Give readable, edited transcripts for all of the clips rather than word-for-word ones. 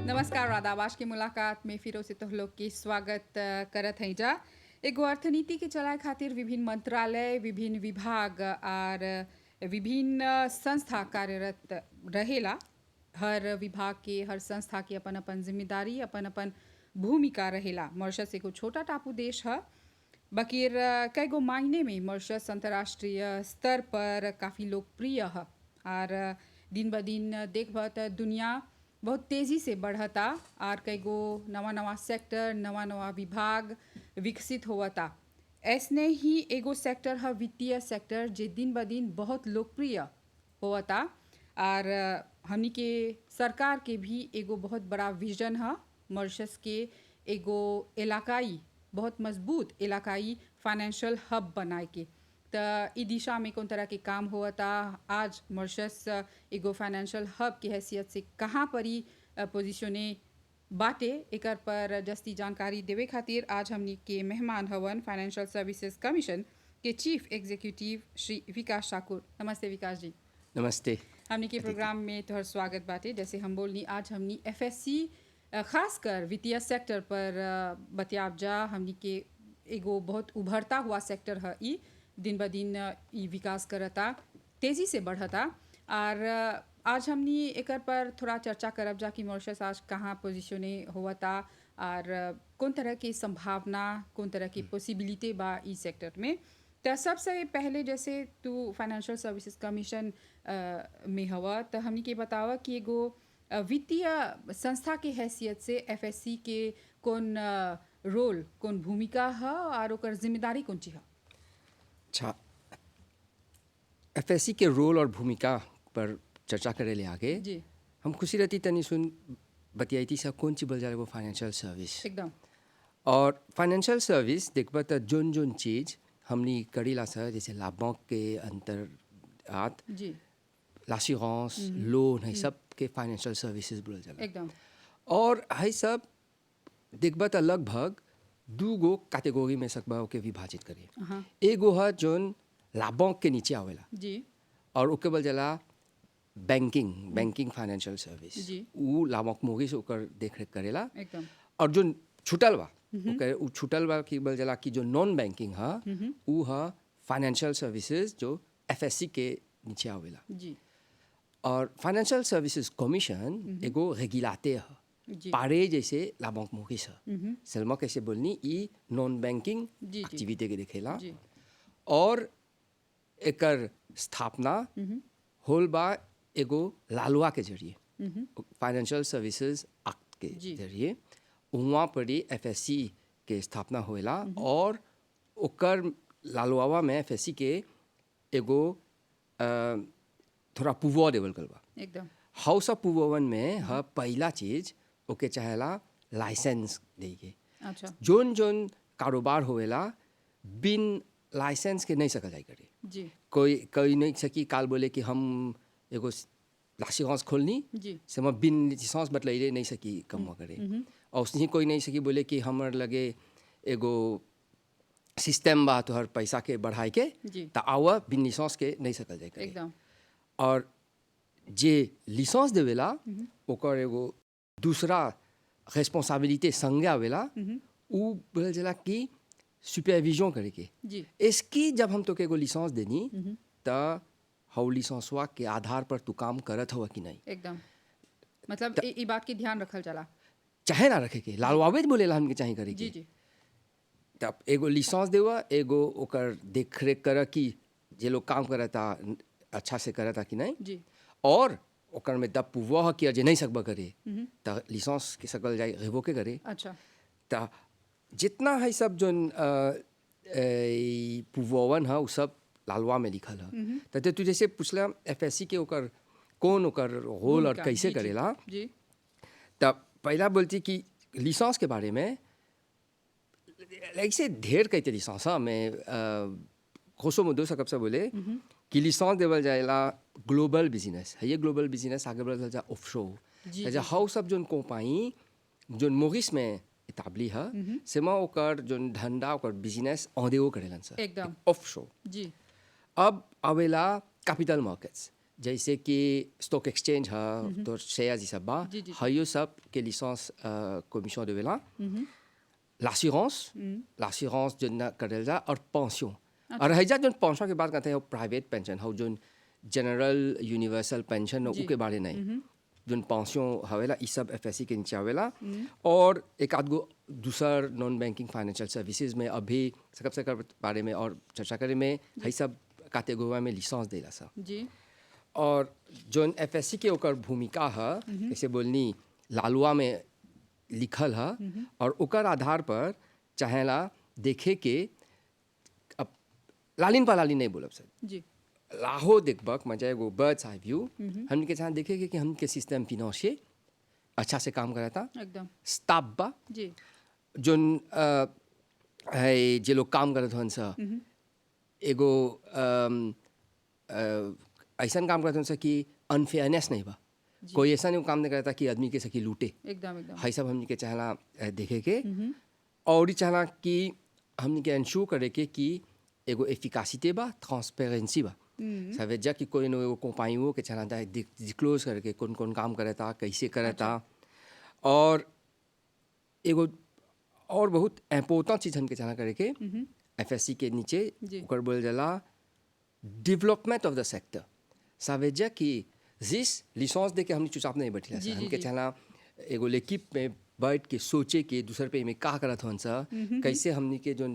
नमस्कार आदाब। आज की मुलाकात में फिर से तुम लोग के स्वागत करत हैं जा। एगो अर्थनीति के चलाए खातिर विभिन्न मंत्रालय, विभिन्न विभाग और विभिन्न संस्था कार्यरत रहेला। हर विभाग के, हर संस्था की अपन अपन जिम्मेदारी, अपन अपन भूमिका रहेला। मॉरिशस एगो छोटा टापू देश है, बकीर कई गो मायने में मॉरिशस अंतर्राष्ट्रीय स्तर पर काफ़ी लोकप्रिय है। और दिन ब दिन देखब त दुनिया बहुत तेज़ी से बढ़ता और कई गो नवा नवा सेक्टर, नवा नवा विभाग विकसित होता। ऐसने ही एगो सेक्टर है वित्तीय सेक्टर, जे दिन ब दिन बहुत लोकप्रिय होता। और हमनी के सरकार के भी एगो बहुत बड़ा विजन है मॉरिशस के एगो इलाकाई, बहुत मजबूत इलाकाई फाइनेंशियल हब बनाए के। तो ई दिशा में कौन तरह के काम होता। आज मॉरिशस एगो फाइनेंशियल हब की हैसियत से कहाँ पर ही पोजिशने बाटे, एकर पर जस्ती जानकारी देवे खातिर आज हमनी के मेहमान हवन फाइनेंशियल सर्विसेज कमीशन के चीफ एग्जीक्यूटिव श्री विकास ठाकुर। नमस्ते विकास जी। नमस्ते। हमनी के प्रोग्राम में तोहर स्वागत बाटे। जैसे हम बोलनी, आज हमनी एफएससी खासकर वित्तीय सेक्टर पर बतियाब जा। हमनी के एगो बहुत उभरता हुआ सेक्टर है, ई दिन ब दिन ई विकास करता, तेज़ी से बढ़ता। और आज हमनी एकर पर थोड़ा चर्चा करब जा कि मॉरिशस आज कहाँ पोजिशने होता और कौन तरह की संभावना, कौन तरह की पॉसिबिलिटी बा ई सेक्टर में। तो सबसे पहले जैसे तू फाइनेंशियल सर्विसेज कमीशन में हवा, तो हमनी के बतावा कि एगो वित्तीय संस्था के हैसियत से एफएससी के कौन रोल, कौन भूमिका है और ओकर जिम्मेदारी कौन ची है। अच्छा, एफएससी के रोल और भूमिका पर चर्चा करे ले आगे जी हम खुशी रहती तनी सुन बतियाई सा कौन ची बोल जाए वो फाइनेंशियल सर्विस। एकदम। और फाइनेंशियल सर्विस देखबा तो जोन जोन चीज़ हमनी करीला सा, जैसे लाभों के अंतर्गत जी लाश्योरेंस, लोन है सब के फाइनेंशियल सर्विसेज बोल जाला। एकदम। और है सब देखबा तो लगभग दू गो कैटेगरी में सकबा के विभाजित करिए। हाँ एगो है जोन लाभों के नीचे आवेला जी और ओके बोल जाला बैंकिंग फाइनेंशियल सर्विस। जी। उ लाभक मोगी से ओकर देख रेख करेला। एकदम। और जो छुटल बा ओकर उ छुटल बा की बोल जाला कि जो नॉन बैंकिंग है उ है फाइनेंशियल सर्विसेज जो एफएससी के नीचे आवेला। जी और फाइनेंशियल सर्विसेज कमीशन एगो रेगुलाते है जी पारे जैसे लाभक मोगी से सलमा कैसे बोलनी ई नॉन बैंकिंग जी जी एक्टिविटी के देखेला। जी और एकर स्थापना होल बा एगो लालवा के जरिए, फाइनेंशियल सर्विसेज एक्ट के जी। जरिए वहाँ पर ही एफएससी के स्थापना होएला। और ओकर लालवा में एफएससी के एगो थोड़ा पुवो देवल गल बा। एकदम। हाउस ऑफ पुवोवन में ह पहला चीज ओके चाहेला लाइसेंस देके। अच्छा जोन जोन कारोबार होएला बिन लाइसेंस के नहीं सकल जाए करे। जी कोई नहीं सकी काल बोले कि हम एगो लाइसेंस खोलनी जी से मैं बिन लाइसेंस बतलाइले नहीं सकी कम करे। और उसने कोई नहीं सकी बोले कि हमर लगे एगो सिस्टम बा तो हर पैसा के बढ़ाए के जी तो आवा बिन लाइसेंस के नहीं सकल जाए करे। एकदम। और जे लाइसेंस देवेला ओकर एगो दूसरा रिस्पांसिबिलिटी संगे आवेला, उ बोल जाला कि सुपरविजन करे के। जी इसकी जब हम तो के एगो लाइसेंस देनी तो हाउ लाइसेंसवा के आधार पर तू काम करत हुआ कि नहीं, एकदम। मतलब ई बात की ध्यान रखल जाला। चाहे ना रखे के लालवावेज बोलेला हमके चाहे करे जी के। जी तब एगो लाइसेंस देवा, एगो ओकर देख रेख कर कि जे लोग काम करता अच्छा से करता कि नहीं। जी और ओकर में दब पुवा कि जे नहीं सकबा करे तो लाइसेंस के सकल जाए रेवो के करे। अच्छा तो जितना है सब जोन पुवावन है उ सब लालवा में लिखल है। तो तू जैसे पूछला एफएससी के ओकर कौन ओकर रोल और भूमिका, कैसे जी, जी, करेला, जी तब पहला बोलती कि लाइसेंस के बारे में ऐसे ढेर कहते लाइसेंस में खोसो मुद्दों से कब से बोले कि लाइसेंस देवल जाएला ग्लोबल बिजनेस है। ये ग्लोबल बिजनेस आगे बढ़ जा ऑफशोर जी, जा हाउ सब जोन कंपनी जोन मोरिस में इताबली है सेमा ओकर जोन धंधा ओकर बिजनेस औदेओ करेलन सर एकदम। ऑफशोर। जी अब आवेला कैपिटल मार्केट्स जैसे कि स्टॉक एक्सचेंज है तो शेयर सब बा जी, जी। हयो सब के लिसेंस कमीशन देवेला l'assurance जो ना करेल जा और पेंशन और हैजा जो पेंशन के बात करते हैं प्राइवेट पेंशन हो जो जनरल यूनिवर्सल पेंशन जी। उके बारे नहीं जो पेंशन हवेला ई सब एफएससी के नीचे आवेला और एक आध गो दूसर नॉन बैंकिंग फाइनेंशियल सर्विसेज में अभी सबसे कर बारे में और चर्चा करे में है सब कैटेगरी में लिसेंस देला सा जी और जोन एफएससी के ओकर भूमिका है जैसे बोलनी लालुआ में लिखल है और ओकर आधार पर चाहेला देखे के अब लालिन पालालिन नहीं बोलब सर जी लाहो देखबक मजा एगो बर्ड्स आई व्यू हमके चाह देखे के कि हमके सिस्टम फिनेंशियल अच्छा से काम करता एकदम स्टाफ बा जी जोन है जे लोग काम करत हन सा एगो ऐसा काम करत हन सा कि अनफेयरनेस नहीं बा कोई ऐसा नहीं काम नहीं करता कि आदमी के सकी लूटे एकदम एकदम है सब हमने के चाहला देखे के और ही चाहला कि हमने के इंश्योर करे के कि एगो एफिकासिटी बा ट्रांसपेरेंसी बा सवेजा कि कोई नो एगो कंपनी हो के चाहला डिस्क्लोज करके कौन कौन काम करता कैसे करता और एगो और बहुत इम्पोर्टेंट चीज़ हमके चाहना करे के एफएससी के नीचे जी। ओकर बोल जाला डेवलपमेंट ऑफ द सेक्टर सवेजा कि जिस लिसेंस दे के हमने चुपचाप नहीं बैठिला जी, जी, हमके जी। चाहला एगो लेकिप में बैठ के सोचे के दूसर पे में का करत हन सा कैसे हमनी के जो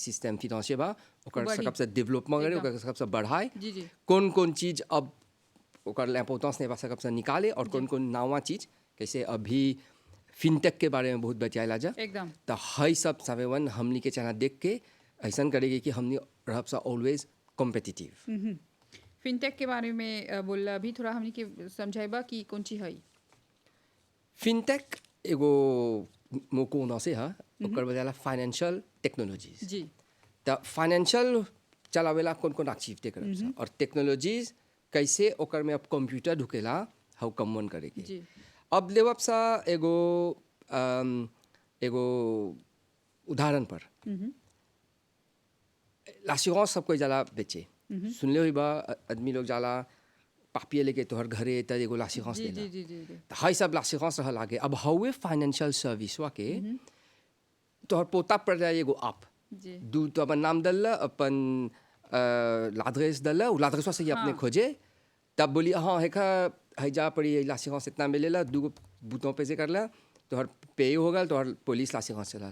सिस्टम फिनेंशियल बा ओकर बढ़ी। सबसे डेवलपमेंट करे एकदम। ओकर सबसे बढ़ाए जी जी कौन कौन चीज़ अब ओकर इम्पोर्टेंस नहीं बा सबसे निकाले और कौन कौन नवा चीज़ कैसे अभी फिनटेक के बारे में बहुत बचाएला जा एकदम तो हई सब सावेवन हमनी के चाहना देख के ऐसा करेगी कि हमनी रहब सा ऑलवेज कॉम्पिटिटिव फिनटेक के बारे में बोला अभी थोड़ा हमने के समझाइबा कि कौन ची है फिनटेक एगो मोको न से है ओकर बजाला फाइनेंशियल टेक्नोलॉजीज जी तो फाइनेंशियल चलावेला कौन कौन एक्टिविटी करब सा और टेक्नोलॉजीज कैसे ओकर में अब कंप्यूटर ढुकेला हाउ कमन करेगी जी अब लेवब सा एगो एगो उदाहरण पर लासिगौस सब कोई जाला बेचे सुनले हुई बा आदमी लोग जाला पापिये लेके तोहर घरे त एगो लासिगौस जी देला जी जी जी जी तो हाई सब लासिगौस रह लागे अब हवे फाइनेंशियल सर्विस के तोहर पोता पर जाए एगो आप जी दू तो अपन नाम दल अपन लाद्रेस दल लाद्रेस से ही अपने हाँ। खोजे तब बोली हाँ है जा पड़ी लासिगौस इतना मिलेला दू बूतों पे से करला तोहर पे हो गल तोहर पुलिस लासिगौस चला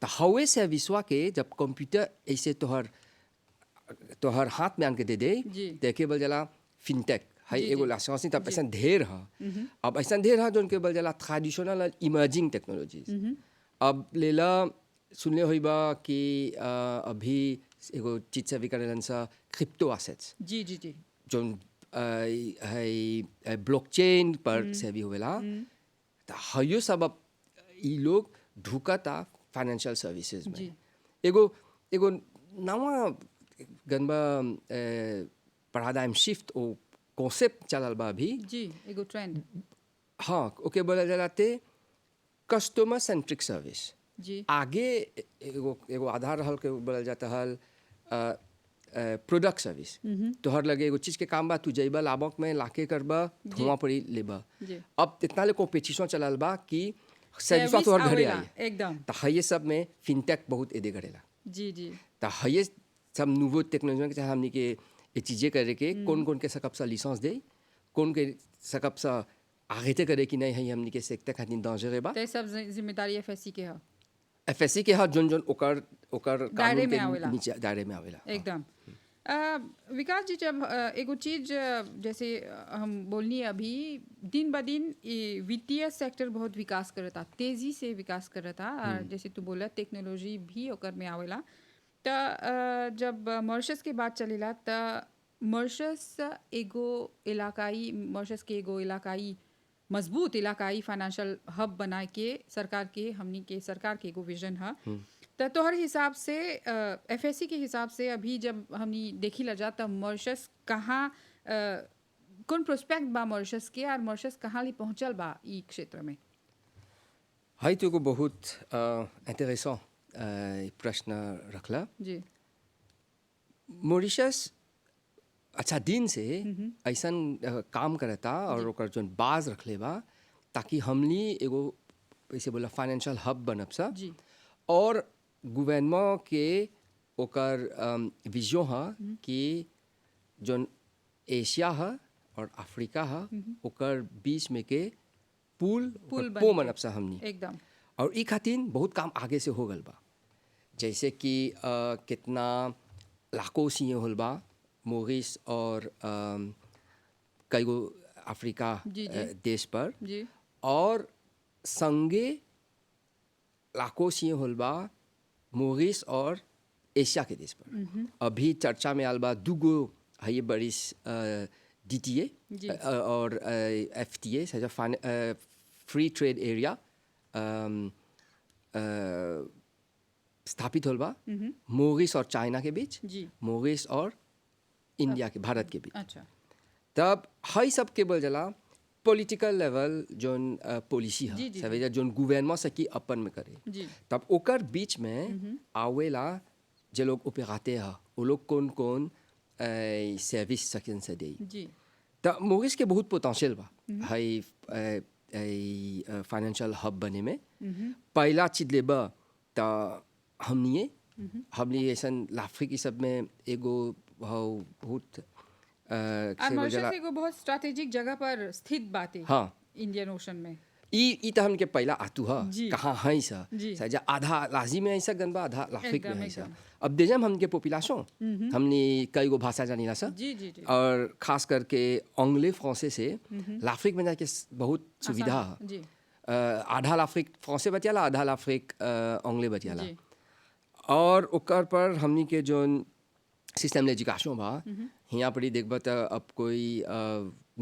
तो हवे सर्विसवा के जब कंप्यूटर ऐसे तोहर हाथ में आन के दे दे जी। देखे बल जला फिनटेक है जी, एगो जी। लासिगौस तब ऐसा ढेर है अब ऐसा ढेर है जो उनके बल जला ट्रेडिशनल इमर्जिंग टेक्नोलॉजीज अब लेला सुनले हुई बा कि अभी एगो चीज से भी करेलन सा क्रिप्टो एसेट्स जी जी जी जो है ब्लॉकचेन पर से भी होवेला तो हयो सब अब ई लोग ढुकता फाइनेंशियल सर्विसेज में जी। एगो एगो नवा गनबा पैराडाइम शिफ्ट ओ कॉन्सेप्ट चलल बा अभी जी एगो ट्रेंड हाँ ओके बोला जाते कस्टमर सेंट्रिक सर्विस जी आगे एगो एगो आधार रहल के बोलल जाता हल प्रोडक्ट सर्विस तोहर लगे एगो चीज़ के काम बा तू जइबा लाभक में लाके करबा धुआं पड़ी लेबा जी अब इतना ले कॉम्पिटिशन चलल बा कि सर्विस तोहर घरे आवेला, आई एकदम तो हये सब में फिनटेक बहुत एदे करेला जी जी तो हये सब नुवो टेक्नोलॉजी के चाहे हमनी के ये चीज़ें करे के कौन कौन के सकब सा लिसेंस दे कौन के सकब सा आगे ते करे कि नहीं है हमनी के सेक्टर खातिर दांजरे बा ते सब जिम्मेदारी एफएससी के है एफएससी के हाथ जोन जोन ओकर ओकर दायरे कानून में के आवेला। नीचे दायरे में आवेला एकदम विकास जी जब एगो चीज जैसे हम बोलनी अभी दिन ब दिन ये वित्तीय सेक्टर बहुत विकास करता तेजी से विकास करता और जैसे तू बोला टेक्नोलॉजी भी ओकर में आवेला त जब मॉरिशस के बात चलेला त मॉरिशस एगो इलाकाई मॉरिशस के एगो इलाकाई मजबूत इलाकाई फाइनेंशियल हब बनाए के सरकार के हमनी के सरकार के एगो विजन है तो तोहर हिसाब से एफएससी के हिसाब से अभी जब हमनी देखी ला जा तब मॉरिशस कहाँ कौन प्रोस्पेक्ट बा मॉरिशस के और मॉरिशस कहाँ ली पहुँचल बा ई क्षेत्र में हाई तो को बहुत इंटरेस्टिंग प्रश्न रखला जी मॉरिशस अच्छा दिन से ऐसन काम करता और ओकर जोन बाज रखले बा ताकि हमनी एगो ऐसे बोला फाइनेंशियल हब बनब सा जी और गवर्नमेंट के ओकर विजन है कि जोन एशिया है और अफ्रीका है ओकर बीच में के पुल पुल पो बन मनब सा हमनी एकदम और ई खातिर बहुत काम आगे से हो गल बा जैसे कि कितना लाखों सीए होल बा मोरिस और कई गो अफ्रीका जी, जी। देश पर जी और संगे लाखों सीए होल बा मोरिस और एशिया के देश पर अभी चर्चा में आल बा दूगो है ये बरिस डीटीए जी। और एफटीए फ्री ट्रेड एरिया स्थापित होल बा मोरिस और चाइना के बीच जी मोरिस और इंडिया के भारत के बीच अच्छा तब हई सब के बोल जला पॉलिटिकल लेवल जोन पॉलिसी जी, है जी, सवेजा जोन गवर्नमेंट से की अपन में करे जी तब ओकर बीच में आवेला जे लोग ओपेराते हैं वो लोग कौन कौन सर्विस सेक्शन से दे जी तब मोरिस के बहुत पोटेंशियल बा हई फाइनेंशियल हब बने में पहला चीज लेबा त हमनी ऐसन लाफ्रिक सब में एगो बहुत और मॉरिशस एगो बहुत स्ट्रैटेजिक जगह पर स्थित बाटे हाँ इंडियन ओशन में ई त हमके पहला आतू ह जी। कहाँ है सा जी। सजा आधा लाजी में ऐसा गनबा आधा लाफ्रिक एकदम, में ऐसा एकदम। अब देजम हमके पॉपुलेशन हमने कई गो भाषा जानी ला सा जी जी जी और खास करके अंग्ले फ्रांसे से लाफ्रिक में जाके बहुत सुविधा आसान, है जी आधा लाफ्रिक फ्रांसे बतियाला आधा लाफ्रिक अंग्ले बतियाला जी और ओकर पर हमनी के जोन सिस्टम एजुकेशन बा यहाँ पर ही देखबा त अब कोई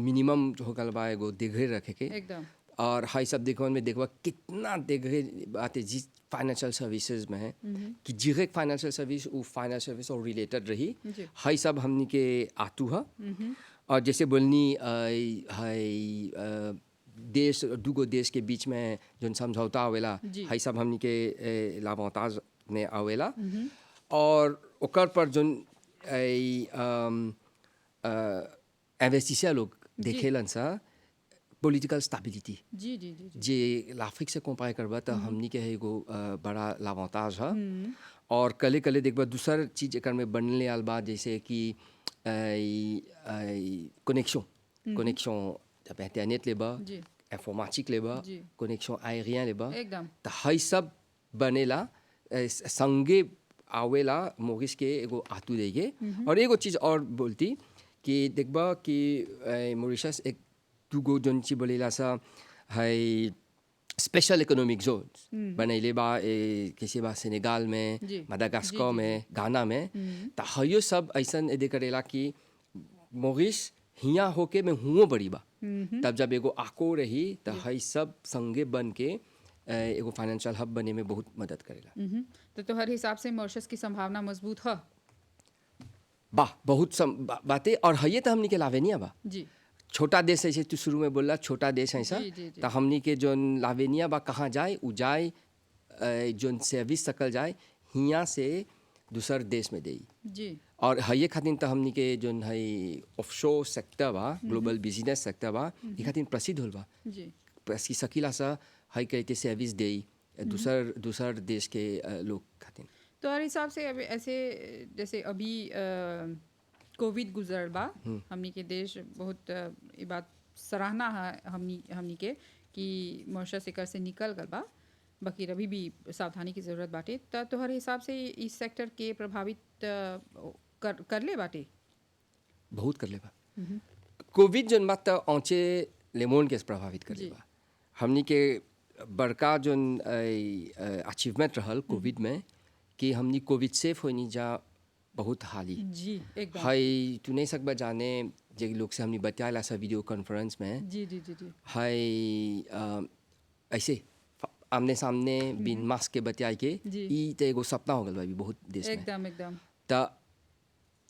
मिनिमम जो होगल बा एगो डिग्री रखे के एकदम और हाई सब देखो में देखबा कितना डिग्री बात है जिस फाइनेंशियल सर्विसेज में है कि डायरेक्ट फाइनेंशियल सर्विस वो फाइनेंशियल सर्विस और रिलेटेड रही जी। हाई सब हमनी के आतू है और जैसे बोलनी हाई देश दूगो देश के बीच में जोन समझौता आवेला जी। हाई सब हमनी के लाभांताज में आवेला और ओकर पर जोन इन्वेस्टिशिया लोग देखेलन सा पॉलिटिकल स्टेबिलिटी जी जी जी जी जे लाफ्रिक से कंपेयर करबा त हमनी के एगो बड़ा लाभांताज है और कले कले देखबा दूसर चीज एकर में बनले आल बा जैसे कि कनेक्शन जब इंटरनेट लेबा जी इंफॉर्मेटिक लेबा जी। कनेक्शन आएरियन लेबा एकदम त हई सब बनेला संगे आवेला मोरिस के एगो आतू देगे और एगो चीज और बोलती कि देखबा कि मॉरिशस एक दूगो जोन चीज बोलेला सा है स्पेशल इकोनॉमिक जोन्स बनैले बा किसी बा सेनेगाल में जी। मडागास्कर जी, जी, में गाना में त हयो सब ऐसन एदे करेला कि मोरिस हिया होके में हुओ बड़ी बा तब जब एगो आको रही त हई सब संगे बन के एगो फाइनेंशियल हब बने में बहुत मदद करेला तो हर हिसाब से मॉरिशस की संभावना मजबूत है बहुत बातें और है तो हमनी के लावेनिया बा जी छोटा देश है तू शुरू में बोला छोटा देश है सा जी, जी, जी। तो हमनी के जोन लावेनिया बा कहाँ जाए उ जाए जोन सर्विस सकल जाए हिया से दूसर देश में दे जी और है खातिर तो हमनी के जोन है ऑफशोर सेक्टर बा ग्लोबल बिजनेस सेक्टर बा ये खातिर प्रसिद्ध होल बा जी प्रसिद्ध सकीला सा है कहते सर्विस दे दूसर देश के लोग खातिर तो हर हिसाब से अब ऐसे जैसे अभी कोविड गुजर बा हमनी के देश बहुत ये बात सराहना है हमनी के कि मॉरिशस एकर से निकल गल बा बाकी अभी भी सावधानी की ज़रूरत बाटे तो हर हिसाब से इस सेक्टर के प्रभावित कर ले बाटे बहुत कर ले बा कोविड जोन बात तो औचे लेमोन के प्रभावित कर ले जी। बा हमनी के बड़का जोन अचीवमेंट रहल कोविड में कि हमनी कोविड सेफ होनी जा बहुत हाली जी एकदम हाई तू नहीं सकबा जाने जे लोग से हमनी बताया सा वीडियो कॉन्फ्रेंस में जी जी जी जी हाई ऐसे आमने सामने बिन मास्क के बतियाई के जी। ई तो एगो सपना हो गल बा बहुत देश में एकदम एकदम त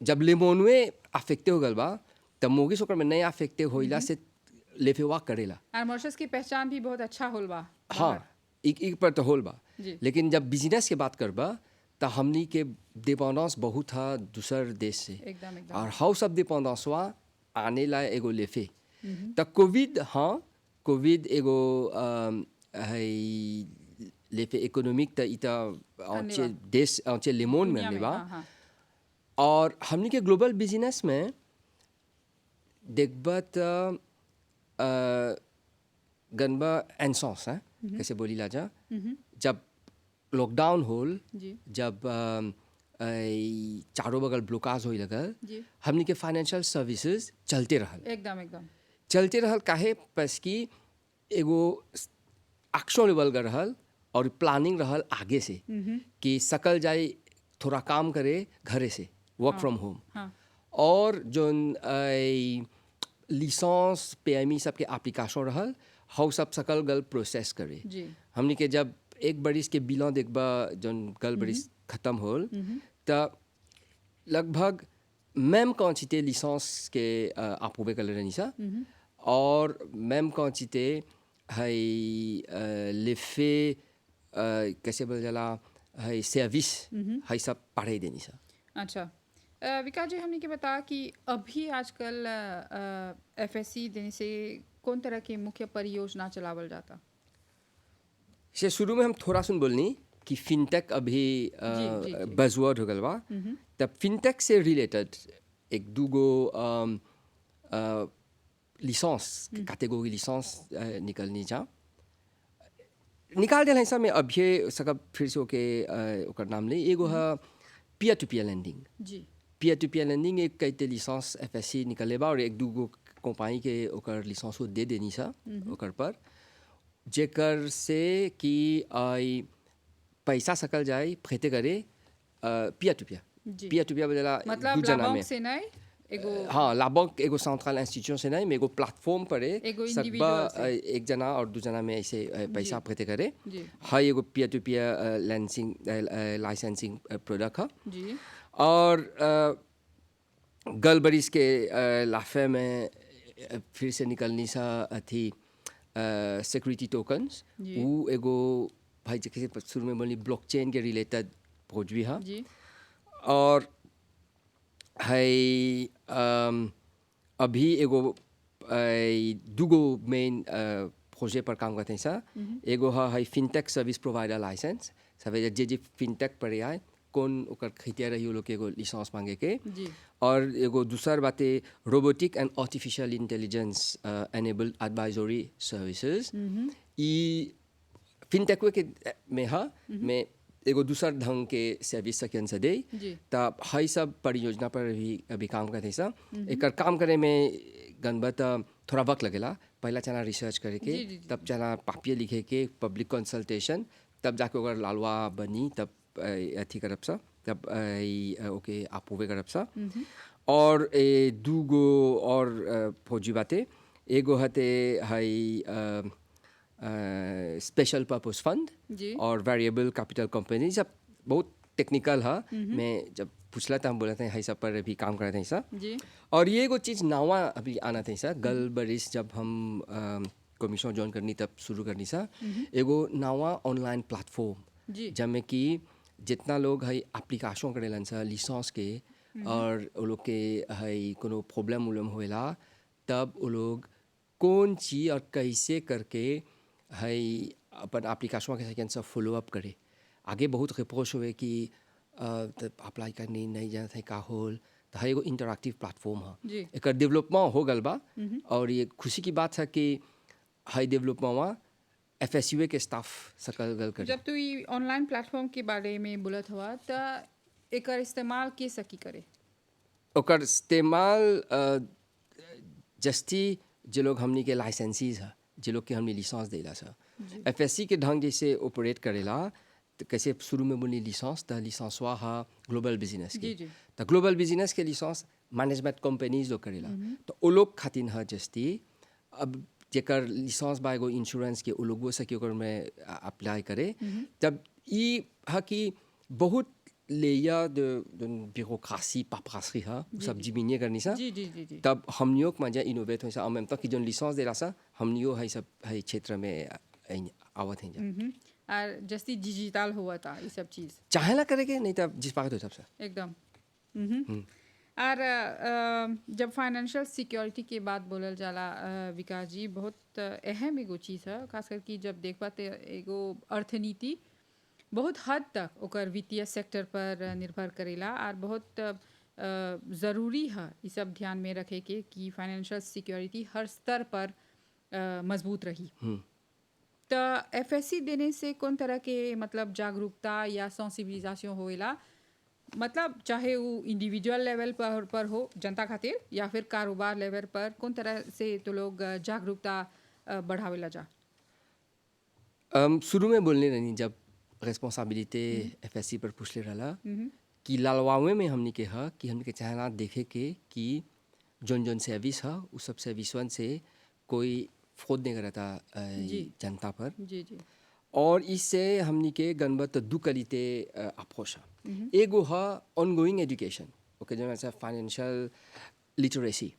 जब लेमोनवे अफेक्टे हो गल बा तब मोगिस ओकर में नहीं अफेक्टे होइला से लेफेवा करेला और मॉरिशस की पहचान भी बहुत अच्छा होल बा हाँ एक पर तो होल बा जी। लेकिन जब बिजनेस के बात करबा तो हमनी के डिपेंडेंस बहुत था दूसर देश से एकदम एकदम और हाउ सब डिपेंडेंस हुआ आने ला एगो लेफे तो कोविड हाँ कोविड एगो है लेफे इकोनॉमिक त इता औचे देश औचे लेमोन में दुनिया में लेवा हाँ हाँ और हमनी के ग्लोबल बिजनेस में देखबा त गनबा एनसॉस है कैसे बोली लाजा जब लॉकडाउन होल जी जब चारों बगल ब्लॉकाज होई लगल जी हमनी के फाइनेंशियल सर्विसेज चलते रहल एकदम एकदम चलते रहल काहे बस कि एगो एक्शन लेवल का रहल और प्लानिंग रहल आगे से कि सकल जाए थोड़ा काम करे घरे से वर्क फ्रॉम होम हाँ और जोन लिसेंस पीएमई सबके एप्लीकेशन रहल हाउ सब सकल गल प्रोसेस करे जी हमनी के जब एक बरिस के बिलों देखबा जोन गल बरिस खत्म होल त लगभग मैम क्वांटिटी लिसेंस के अप्रूवे कर रहनी सा और मैम क्वांटिटी है लिफे कैसे बोल जाला है सर्विस है सब पढ़ाई देनी सा अच्छा विकास जी हमने के बताया कि अभी आजकल एफएससी देने से कौन तरह की मुख्य परियोजना चलावल जाता से शुरू में हम थोड़ा सुन बोलनी कि फिनटेक अभी जी। बजवर्ड हो गल बा तब फिनटेक से रिलेटेड एक दूगो लिसेंस कैटेगरी लिसेंस निकलनी जा निकाल दिया है मैं अभी सकब फिर से ओके ओकर नाम ले एगो है पीयर टू पीयर लैंडिंग जी पीयर टू पीयर लैंडिंग एक कईते लिसेंस एफएससी निकले बा और एक दूगो कंपनी के ओकर लिसेंस को दे देनी सा ओकर पर जेकर से कि आई पैसा सकल जाए फेते करे पीयर टू जी। पीयर टू पीयर बदला मतलब दू जना लाभांश में से नहीं एगो हाँ लाभक एगो सेंट्रल इंस्टीट्यूशन से नहीं एगो प्लेटफॉर्म पर एगो सकबा individual एक जना और दू जना में ऐसे पैसा फेते करे जी हाई एगो पीयर टू पीयर लाइसेंसिंग लाइसेंसिंग प्रोडक्ट है जी और गलबरिस के लाफे में फिर से निकलनी सा थी सिक्योरिटी टोकन्स जी। वो एगो भाई जैसे शुरू में बोली ब्लॉकचेन के रिलेटेड खोजबी है जी और है अभी एगो दूगो मेन प्रोजेक्ट पर काम करते हैं सा एगो है फिनटेक सर्विस प्रोवाइडर लाइसेंस सब जे फिनटेक पर आए कौन ओकर खितिया रही लोग एगो लिसेंस मांगे के जी और एगो दूसर बाते robotic and artificial intelligence enabled advisory services ई फिनटेक के में हा में एगो दूसर ढंग के सर्विस सकें से दे जी तब हाई सब परियोजना पर भी अभी काम करते सा एक काम करे में गनबत थोड़ा वक्त लगेला पहला चला रिसर्च करे के जी, जी, जी। तब चला पापिया लिखे के पब्लिक कंसल्टेशन तब जाके ओकर लालवा बनी तब अथी करब सा तब ओके अप्रूवे करब सा और दूगो और फौजी बाते एगो हते हाई स्पेशल पर्पस फंड जी और वेरिएबल कैपिटल कंपनी सब बहुत टेक्निकल है मैं जब पूछला था हम बोला था सब पर भी काम कर रहे थे सर जी और ये एगो चीज़ नवा अभी आना था सर गल बरिस जब हम कमीशन ज्वाइन करनी तब शुरू करनी सर एगो नवा ऑनलाइन प्लेटफॉर्म जी जब में कि जितना लोग है एप्लीकेशन करेलन सर लिसेंस के और वो लोग के है कोनो प्रॉब्लम उलम होएला तब वो लोग कौन चीज़ और कैसे करके है अपन एप्लीकेशन के सेकेंड से फॉलो अप करे आगे बहुत रिपोर्ट हुए कि अप्लाई करनी नहीं जाना था का होल तो है एगो इंटरैक्टिव प्लेटफॉर्म जी। है एक डेवलपमेंट हो गल बा और ये खुशी की बात है कि है डेवलपमेंट एफएसयू के स्टाफ सकल गल कर जब तू ई ऑनलाइन प्लेटफॉर्म के बारे में बोलत हुआ तो एकर इस्तेमाल के सकी करे ओकर इस्तेमाल जस्ती जे लोग हमनी के लाइसेंसीज है जे लोग के हमने लिसेंस देला सर एफएससी के ढंग जैसे ऑपरेट करेला तो कैसे शुरू में बोली लिसेंस तो लिसेंस हुआ है ग्लोबल बिजनेस जी, के जी। तो ग्लोबल बिजनेस के लिसेंस मैनेजमेंट कंपनीज लोग करेला तो वो लोग खातिन है जस्ती अब जेकर लिसेंस बा एगो इंश्योरेंस के वो लोग वो सके ओकर में अप्लाई करे तब ई है कि बहुत लेयर de bureaucratie paperaserie है सब जिमिनिए करनी सा जी जी जी जी तब हमनियों के मजा इनोवेट हो en même temps कि जो लिसेंस देला सा हमनियों है सब है क्षेत्र में आवत हैं जा और जैसी डिजिटल हुआ था ये सब चीज़ चाहेला करेंगे नहीं तो जिस पाके तो हिसाब से एकदम। और जब फाइनेंशियल सिक्योरिटी के बात बोलल जाला विकास जी, बहुत अहम एगो चीज़ है, खास करके जब देख पाते एगो अर्थनीति बहुत हद तक ओकर वित्तीय सेक्टर पर निर्भर करेला और बहुत ज़रूरी है ये सब ध्यान में रखे के कि फाइनेंशियल सिक्योरिटी हर स्तर पर मजबूत रही। तो एफएससी देने से कौन तरह के मतलब जागरूकता या सेंसिबिलिजेशन होएला, मतलब चाहे वो इंडिविजुअल लेवल पर हो जनता खातिर या फिर कारोबार लेवल पर, कौन तरह से तो लोग जागरूकता बढ़ावेला जा। शुरू में बोलने रही जब रिस्पॉन्सिबिलिटी एफएससी पर पूछ ले रहा कि लालवावे में हमने के है कि हमने के चाहना देखे के कि जोन जोन सर्विस है उस सब सर्विसवन से कोई फ्रॉड नहीं करता जनता पर। जी जी। और इससे हमने के गणबत दो क्वालिटी अप्रोच है। एगो है ऑनगोइंग एजुकेशन ओके जो मतलब फाइनेंशियल लिटरेसी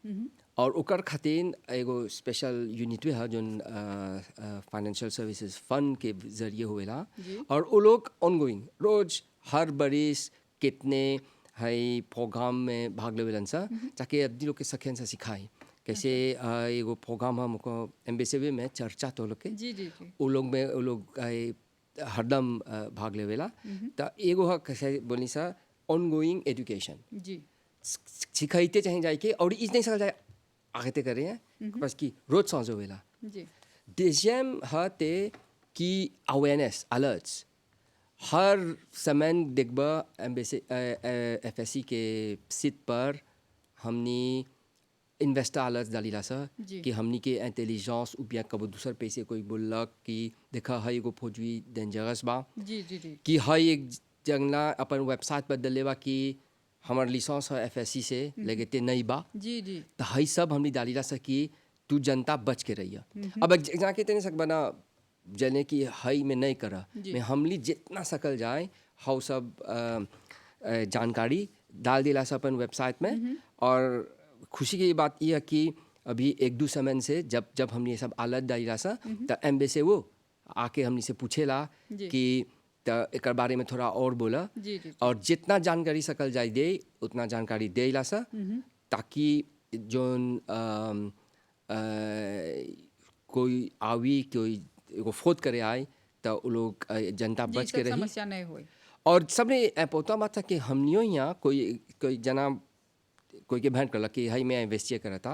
और ओकर खातिर एगो स्पेशल यूनिट है जो फाइनेंशियल सर्विसेज फंड के जरिए होएला और वो लोग ऑनगोइंग रोज हर बरिस कितने है प्रोग्राम में भाग लेवेलन सा ताकि आदमी लोग के सखेन से सिखाई कैसे एगो प्रोग्राम हमको एम्बेसडर में चर्चा तो लोग के जी जी जी। वो लोग में वो लोग हरदम भाग लेवेला। तो एगो है कैसे बोली सा ऑनगोइंग एजुकेशन जी सिखाइते चाहे जाए के और इस नहीं सकल जाए आगे ते करे हैं बस कि रोज सांझ होवेला। जी डिजियम है ते कि अवेयरनेस अलर्ट्स हर समय देखबा एफएससी के सीट पर हमने इन्वेस्टर अलर्ट डालीला सा कि हमनी के इंटेलिजेंस उबिया कब दूसर पैसे कोई बोलक कि देखा है एगो फौजी डेंजरस बा जी जी जी कि है एक जंगला अपन वेबसाइट पर डलेबा कि हमार लिसेंस है एफएससी से लगते नहीं बा। जी जी तो है सब हमने डालीला सा कि तू जनता बच के रही अब जाके तेने सक बना जने कि हई में नहीं करा मैं हमली जितना सकल जाए हाउ सब जानकारी डाल दिला सा अपन वेबसाइट में। और खुशी की बात यह है कि अभी एक दो समय से जब जब हमने ये सब आलत डालिला सा तो एम्बेसे वो आके हमने से पूछेला कि एक बारे में थोड़ा और बोला जी जी और जितना जानकारी सकल जाए दे उतना जानकारी दे ला सा ताकि जोन कोई आवी कोई को फोत करे आए तो वो लोग जनता बच के रही समस्या नहीं हुई। और सबने पोता बात था कि हमनियो यहाँ कोई कोई जना कोई के भेंट करला कि हाई मैं इन्वेस्ट करा था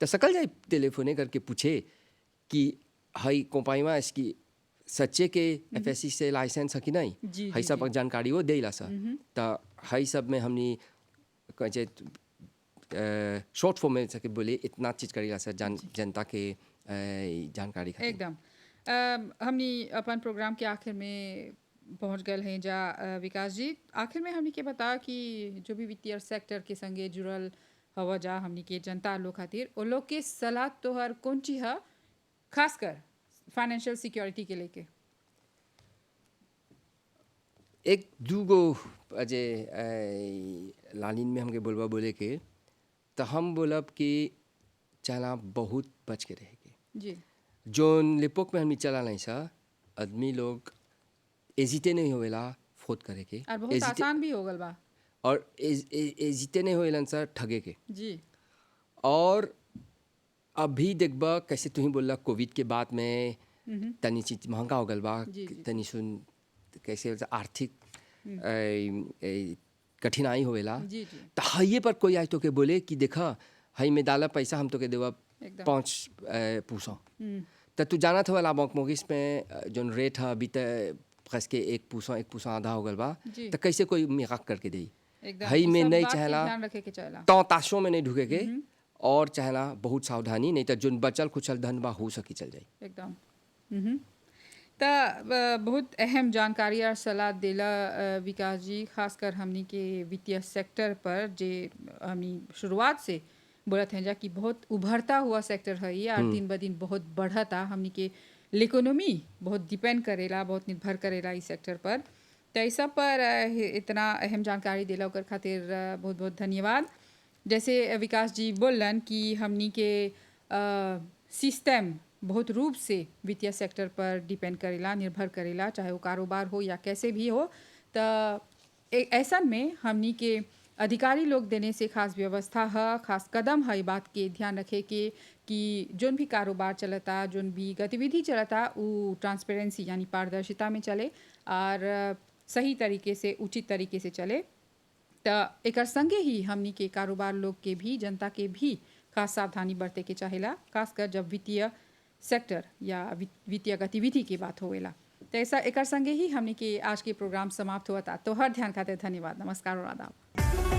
तो सकल जाए टेलीफोने करके पूछे कि हाई कंपनी में इसकी सच्चे के एफएससी से लाइसेंस है कि नहीं हाई सब जानकारी वो दे ला सा तो हाई सब में हमने कहे शॉर्ट फॉर्म में सके बोले इतना चीज करेगा सर जनता के जानकारी एकदम। हमने अपन प्रोग्राम के आखिर में पहुंच गए हैं जा विकास जी, आखिर में हमने के बता कि जो भी वित्तीय सेक्टर के संगे जुड़ल हवा जा हमने के जनता लोग खातिर वो लोग के सलाह तो हर कौन चीज है खासकर फाइनेंशियल सिक्योरिटी के लेके। एक दूगो अजय लालिन में हमके बोलबा बोले के तो हम बोलब कि चला बहुत बच के रहेगी जी। जोन लिपोक में हम चला नहीं सा आदमी लोग एजिते नहीं होवेला फोत करे के और बहुत आसान भी हो गल बा और एजिते नहीं होवेला सर ठगे के जी। और अभी देखबा कैसे तुही बोला कोविड के बाद में तनी चीज महंगा हो गल बा तनी सुन कैसे आर्थिक कठिनाई होवेला तो हाइये पर कोई आज तो के बोले कि देखा हाई में डाला पैसा हम तो के देवा 5% तो तू जाना था वाला बैंक मोगिस में जो रेट है अभी तक खस के 1% आधा हो गल बा तो कैसे कोई मिराक करके दे हाई में नहीं चाहला तो ताशों में नहीं ढुके के और चाहला बहुत सावधानी नहीं तो जो बचल कुचल धन बा हो सकी चल जाए एकदम। तो बहुत अहम जानकारी और सलाह दिला विकास जी, खासकर हमनी के वित्तीय सेक्टर पर जे हमनी शुरुआत से बोलत हैं जा कि बहुत उभरता हुआ सेक्टर है ये और दिन ब दिन बहुत बढ़ता हमनी के इकोनॉमी बहुत डिपेंड करेला बहुत निर्भर करेला इस सेक्टर पर। तो इस सब पर इतना अहम जानकारी दिला ओकर खातिर बहुत बहुत धन्यवाद। जैसे विकास जी बोलन कि हमनी के सिस्टम बहुत रूप से वित्तीय सेक्टर पर डिपेंड करेला, निर्भर करेला, चाहे वो कारोबार हो या कैसे भी हो। तो ऐसा में हमनी के अधिकारी लोग देने से खास व्यवस्था है, खास कदम है, बात के ध्यान रखे के कि जोन भी कारोबार चलता, जोन भी गतिविधि चलता, वो ट्रांसपेरेंसी यानी पारदर्शिता में चले और सही तरीके से, उचित तरीके से चले। तो एकर संगे ही हमनी के कारोबार लोग के भी, जनता के भी खास सावधानी बरते के चाहेला, खासकर जब वित्तीय सेक्टर या वित्तीय गतिविधि की बात होएला। तो ऐसा एकर संगे ही हमनी के आज के प्रोग्राम समाप्त हुआ था। तो हर ध्यान खातिर धन्यवाद, नमस्कार और आदाब।